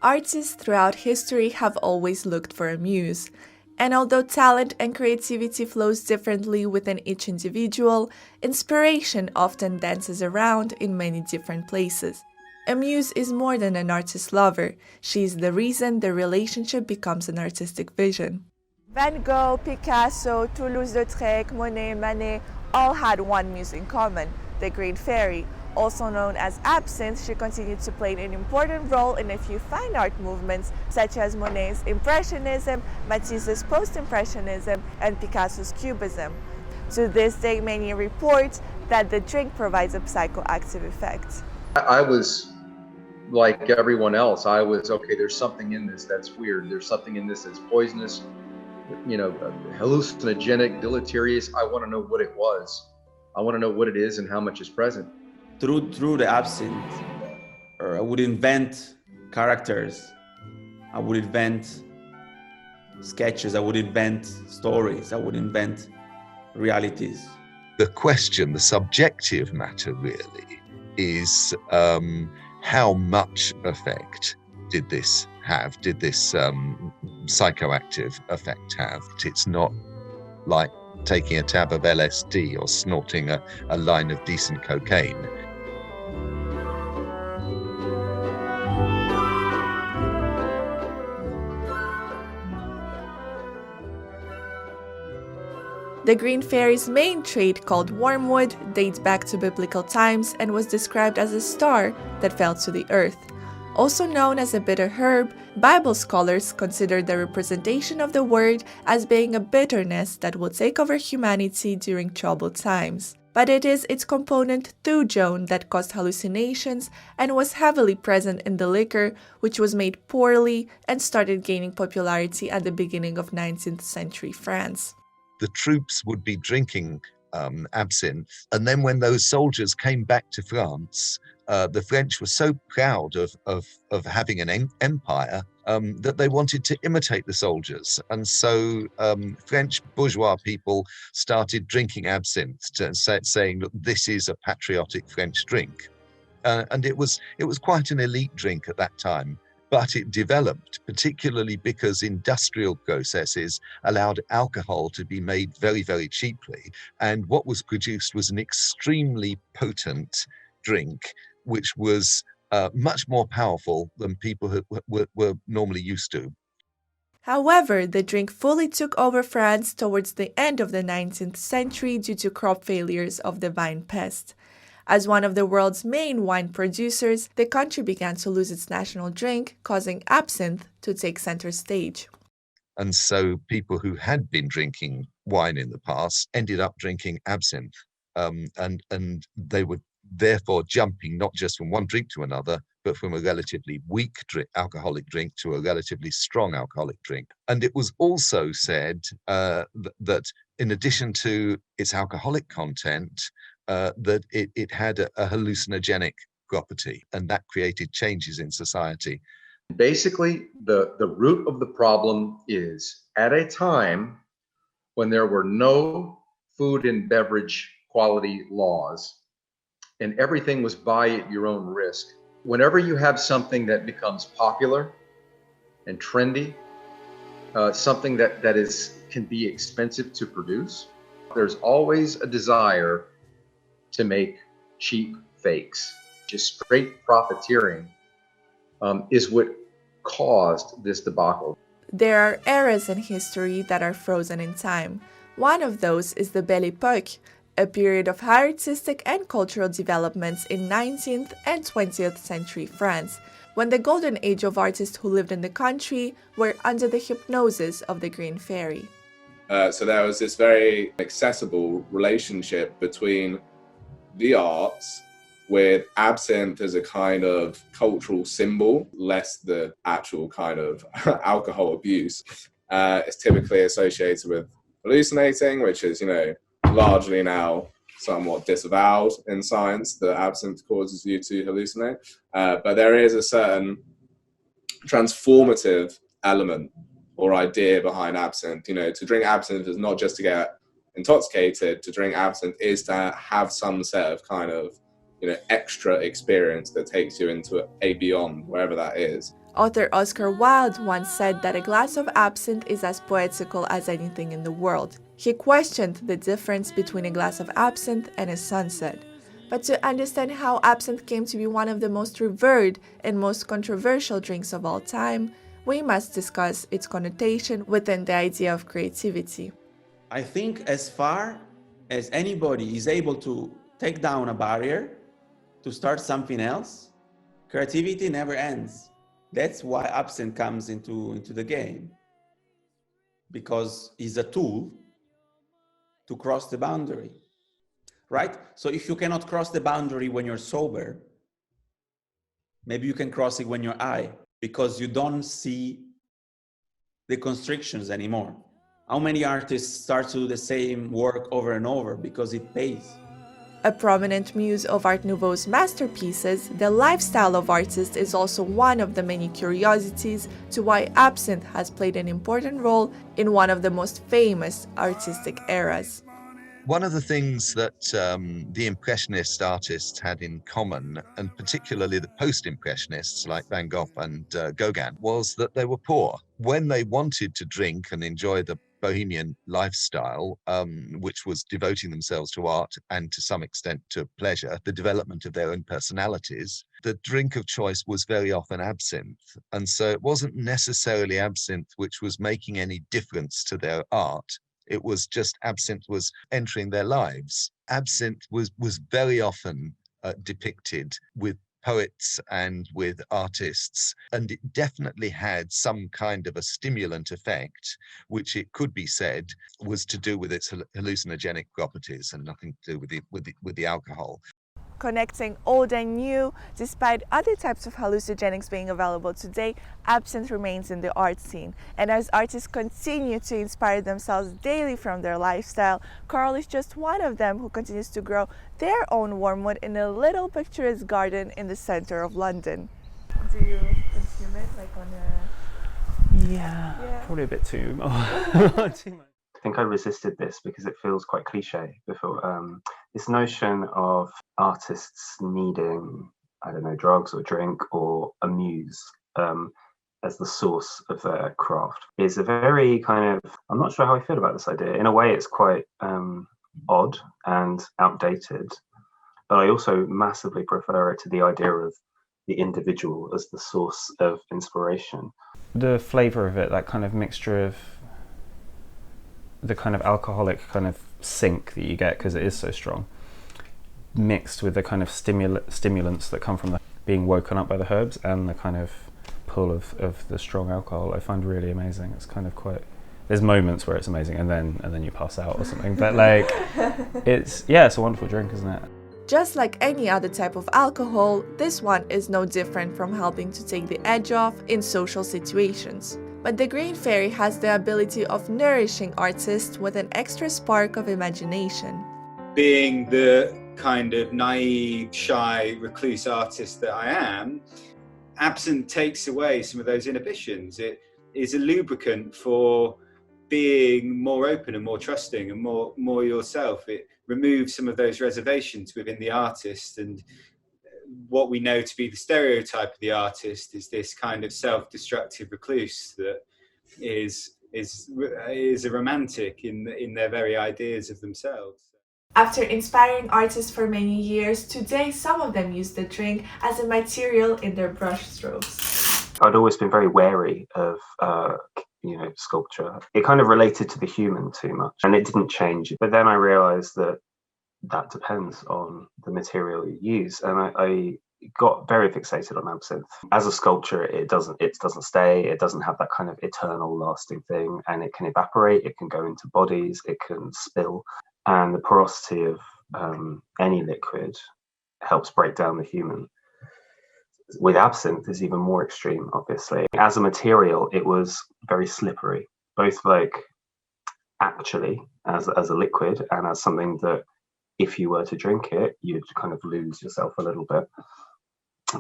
Artists throughout history have always looked for a muse. And although talent and creativity flows differently within each individual, inspiration often dances around in many different places. A muse is more than an artist lover. She is the reason the relationship becomes an artistic vision. Van Gogh, Picasso, Toulouse-Lautrec, Monet, Manet all had one muse in common, the Green Fairy. Also known as Absinthe, she continued to play an important role in a few fine art movements such as Monet's Impressionism, Matisse's Post-Impressionism, and Picasso's Cubism. To this day, many report that the drink provides a psychoactive effect. I was like everyone else. I was, okay, there's something in this that's weird. There's something in this that's poisonous, hallucinogenic, deleterious. I want to know what it was. I want to know what it is and how much is present. Through the absinthe, I would invent characters, I would invent sketches, I would invent stories, I would invent realities. The question, the subjective matter really, is how much effect did this have? Did this psychoactive effect have? It's not like taking a tab of LSD or snorting a line of decent cocaine. The Green Fairy's main trait, called wormwood, dates back to biblical times and was described as a star that fell to the earth. Also known as a bitter herb, Bible scholars consider the representation of the word as being a bitterness that will take over humanity during troubled times. But it is its component thujone that caused hallucinations and was heavily present in the liquor, which was made poorly and started gaining popularity at the beginning of 19th century France. The troops would be drinking absinthe, and then when those soldiers came back to France, the French were so proud of having an empire that they wanted to imitate the soldiers, and so French bourgeois people started drinking absinthe, saying, "Look, this is a patriotic French drink," and it was quite an elite drink at that time. But it developed, particularly because industrial processes allowed alcohol to be made very, very cheaply. And what was produced was an extremely potent drink, which was much more powerful than people were normally used to. However, the drink fully took over France towards the end of the 19th century due to crop failures of the vine pest. As one of the world's main wine producers, the country began to lose its national drink, causing absinthe to take center stage. And so people who had been drinking wine in the past ended up drinking absinthe. And they were therefore jumping not just from one drink to another, but from a relatively weak alcoholic drink to a relatively strong alcoholic drink. And it was also said that in addition to its alcoholic content, that it had a hallucinogenic property, and that created changes in society. Basically, the root of the problem is at a time when there were no food and beverage quality laws and everything was buy at your own risk. Whenever you have something that becomes popular and trendy, something that can be expensive to produce, there's always a desire to make cheap fakes. Just straight profiteering is what caused this debacle. There are eras in history that are frozen in time. One of those is the Belle Époque, a period of high artistic and cultural developments in 19th and 20th century France, when the golden age of artists who lived in the country were under the hypnosis of the Green Fairy. So there was this very accessible relationship between the arts with absinthe as a kind of cultural symbol, less the actual kind of alcohol abuse. It's typically associated with hallucinating, which is, largely now somewhat disavowed in science, that absinthe causes you to hallucinate. But there is a certain transformative element or idea behind absinthe. To drink absinthe is not just to get intoxicated. To drink absinthe is to have some set of kind of extra experience that takes you into a beyond, wherever that is. Author Oscar Wilde once said that a glass of absinthe is as poetical as anything in the world. He questioned the difference between a glass of absinthe and a sunset. But to understand how absinthe came to be one of the most revered and most controversial drinks of all time, we must discuss its connotation within the idea of creativity. I think as far as anybody is able to take down a barrier to start something else, creativity never ends. That's why absinthe comes into the game, because it's a tool to cross the boundary, right? So if you cannot cross the boundary when you're sober, maybe you can cross it when you're high, because you don't see the constrictions anymore. How many artists start to do the same work over and over because it pays? A prominent muse of Art Nouveau's masterpieces, the lifestyle of artists is also one of the many curiosities to why absinthe has played an important role in one of the most famous artistic eras. One of the things that the Impressionist artists had in common, and particularly the post-Impressionists like Van Gogh and Gauguin, was that they were poor. When they wanted to drink and enjoy the bohemian lifestyle, which was devoting themselves to art and to some extent to pleasure, the development of their own personalities, the drink of choice was very often absinthe. And so it wasn't necessarily absinthe which was making any difference to their art. It was just absinthe was entering their lives. Absinthe was very often depicted with poets and with artists, and it definitely had some kind of a stimulant effect, which it could be said was to do with its hallucinogenic properties and nothing to do with the alcohol. Connecting old and new, despite other types of hallucinogenics being available today, absinthe remains in the art scene. And as artists continue to inspire themselves daily from their lifestyle, Carl is just one of them who continues to grow their own wormwood in a little picturesque garden in the center of London. Do you consume it like on a... Yeah. Probably a bit too much. I think I resisted this because it feels quite cliche before. This notion of artists needing, I don't know, drugs or drink or a muse as the source of their craft is a very kind of, I'm not sure how I feel about this idea. In a way, it's quite odd and outdated, but I also massively prefer it to the idea of the individual as the source of inspiration. The flavour of it, that kind of mixture of the kind of alcoholic kind of sink that you get because it is so strong, mixed with the kind of stimulants that come from being woken up by the herbs and the kind of pull of the strong alcohol, I find really amazing. It's kind of quite, there's moments where it's amazing and then you pass out or something, but like it's a wonderful drink, isn't it? Just like any other type of alcohol, this one is no different from helping to take the edge off in social situations. But the Green Fairy has the ability of nourishing artists with an extra spark of imagination. Being the kind of naive, shy, recluse artist that I am, absinthe takes away some of those inhibitions. It is a lubricant for being more open and more trusting and more yourself. It removes some of those reservations within the artist, and what we know to be the stereotype of the artist is this kind of self-destructive recluse that is a romantic in their very ideas of themselves. After inspiring artists for many years, today some of them use the drink as a material in their brushstrokes. I'd always been very wary of sculpture. It kind of related to the human too much, and it didn't change. But then I realized that depends on the material you use, and I got very fixated on absinthe. As a sculpture, it doesn't stay, it doesn't have that kind of eternal lasting thing, and it can evaporate, it can go into bodies, it can spill, and the porosity of any liquid helps break down the human. With absinthe, it's even more extreme, obviously. As a material, it was very slippery, both like actually as a liquid and as something that if you were to drink it, you'd kind of lose yourself a little bit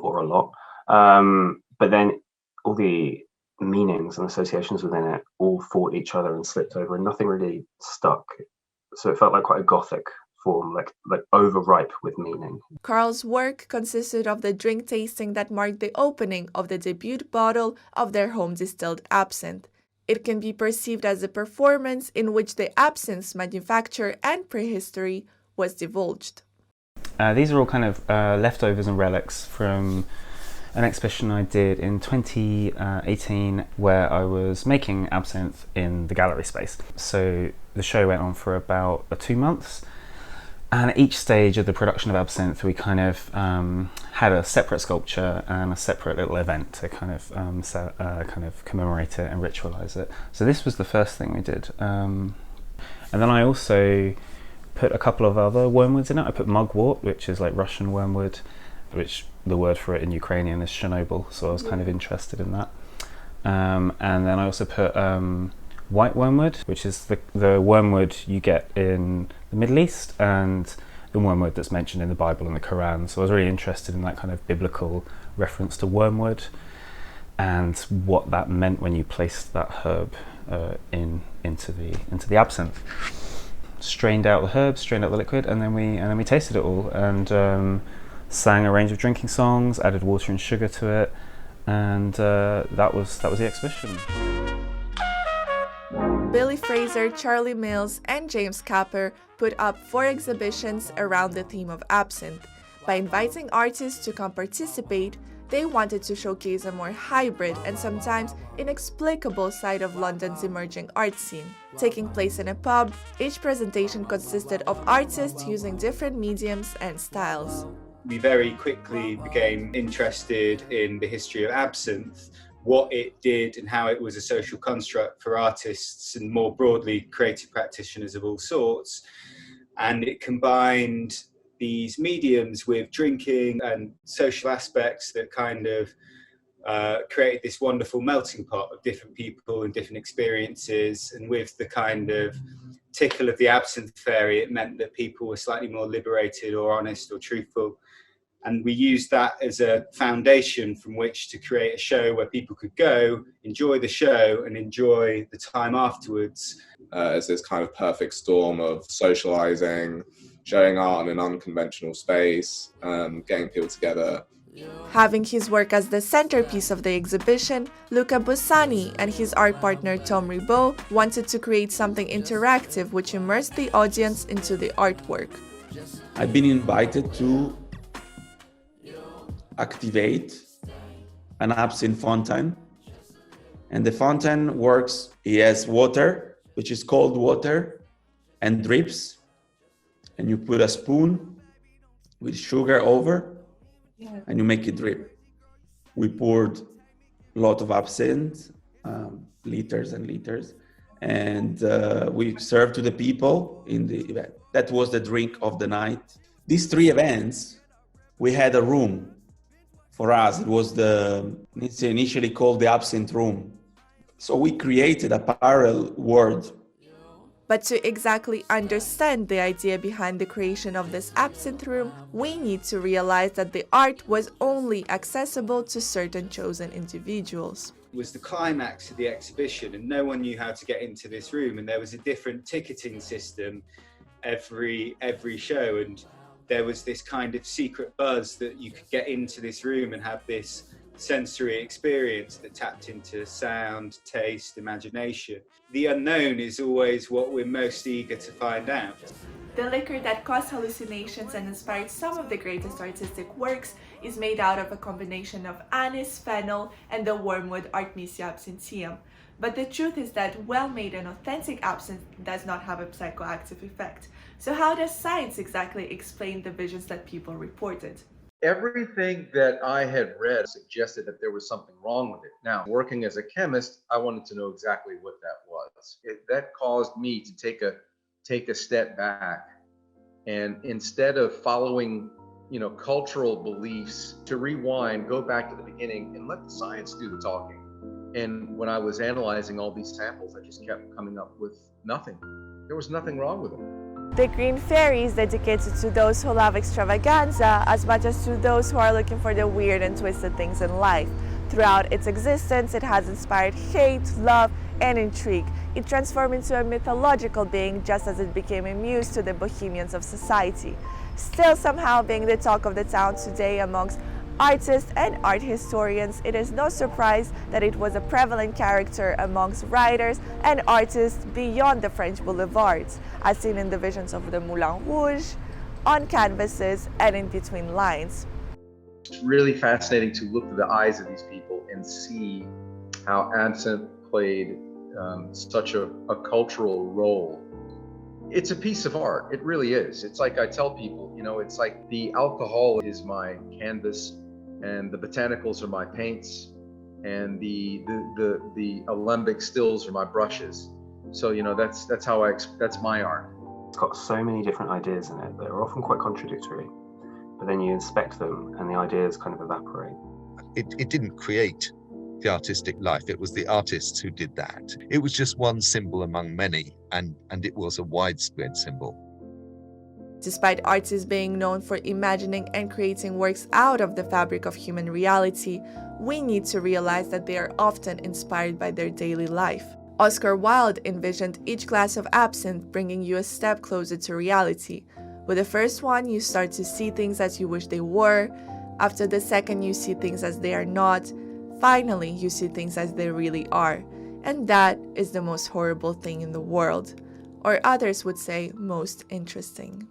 or a lot. But then all the meanings and associations within it all fought each other and slipped over, and nothing really stuck. So it felt like quite a gothic form, like overripe with meaning. Carl's work consisted of the drink tasting that marked the opening of the debut bottle of their home distilled absinthe. It can be perceived as a performance in which the absinthe's manufacture and prehistory was divulged. These are all kind of leftovers and relics from an exhibition I did in 2018 where I was making absinthe in the gallery space. So the show went on for about 2 months, and at each stage of the production of absinthe we kind of had a separate sculpture and a separate little event to kind of commemorate it and ritualize it. So this was the first thing we did, and then I also put a couple of other wormwoods in it. I put mugwort, which is like Russian wormwood, which the word for it in Ukrainian is Chernobyl, so I was kind of interested in that. And then I also put white wormwood, which is the wormwood you get in the Middle East and the wormwood that's mentioned in the Bible and the Quran. So I was really interested in that kind of biblical reference to wormwood and what that meant when you placed that herb into the absinthe. Strained out the herbs, strained out the liquid, and then we tasted it all and sang a range of drinking songs, added water and sugar to it, and that was the exhibition. Billy Fraser, Charlie Mills, and James Capper put up 4 exhibitions around the theme of absinthe. By inviting artists to come participate, they wanted to showcase a more hybrid and sometimes inexplicable side of London's emerging art scene. Taking place in a pub, each presentation consisted of artists using different mediums and styles. We very quickly became interested in the history of absinthe, what it did and how it was a social construct for artists and more broadly creative practitioners of all sorts. And it combined these mediums with drinking and social aspects that kind of created this wonderful melting pot of different people and different experiences. And with the kind of tickle of the absinthe fairy, it meant that people were slightly more liberated or honest or truthful. And we used that as a foundation from which to create a show where people could go, enjoy the show and enjoy the time afterwards. As this kind of perfect storm of socializing, showing art in an unconventional space, getting people together. Having his work as the centerpiece of the exhibition, Luca Bossani and his art partner Tom Ribot wanted to create something interactive which immersed the audience into the artwork. I've been invited to activate an absinthe fountain, and the fountain works. It has water, which is cold water, and drips, and you put a spoon with sugar over, and you make it drip. We poured a lot of absinthe, liters and liters, and we served to the people in the event. That was the drink of the night. These 3 events, we had a room. For us, it was it's initially called the Absinthe Room. So we created a parallel world. But to exactly understand the idea behind the creation of this absinthe room, we need to realize that the art was only accessible to certain chosen individuals. It was the climax of the exhibition and no one knew how to get into this room, and there was a different ticketing system every show, and there was this kind of secret buzz that you could get into this room and have this sensory experience that tapped into sound, taste, imagination. The unknown is always what we're most eager to find out. The liquor that caused hallucinations and inspired some of the greatest artistic works is made out of a combination of anise, fennel, and the wormwood Artemisia absinthium. But the truth is that well-made and authentic absinthe does not have a psychoactive effect. So how does science exactly explain the visions that people reported? Everything that I had read suggested that there was something wrong with it. Now, working as a chemist, I wanted to know exactly what that was. That caused me to take a step back, and instead of following, cultural beliefs, to rewind, go back to the beginning, and let the science do the talking. And when I was analyzing all these samples, I just kept coming up with nothing. There was nothing wrong with them. The Green Fairy is dedicated to those who love extravaganza as much as to those who are looking for the weird and twisted things in life. Throughout its existence, it has inspired hate, love, and intrigue. It transformed into a mythological being just as it became a muse to the bohemians of society. Still somehow being the talk of the town today amongst artists and art historians, it is no surprise that it was a prevalent character amongst writers and artists beyond the French boulevards, as seen in the visions of the Moulin Rouge, on canvases, and in between lines. It's really fascinating to look through the eyes of these people and see how Absinthe played such a cultural role. It's a piece of art. It really is. It's like I tell people, you know, it's like the alcohol is my canvas and the botanicals are my paints and the alembic stills are my brushes. So, you know, that's my art. It's got so many different ideas in it that are often quite contradictory, but then you inspect them and the ideas kind of evaporate. It didn't create the artistic life. It was the artists who did that. It was just one symbol among many, and it was a widespread symbol. Despite artists being known for imagining and creating works out of the fabric of human reality, we need to realize that they are often inspired by their daily life. Oscar Wilde envisioned each glass of absinthe bringing you a step closer to reality. With the first one, you start to see things as you wish they were. After the second, you see things as they are not. Finally, you see things as they really are. And that is the most horrible thing in the world. Or others would say, most interesting.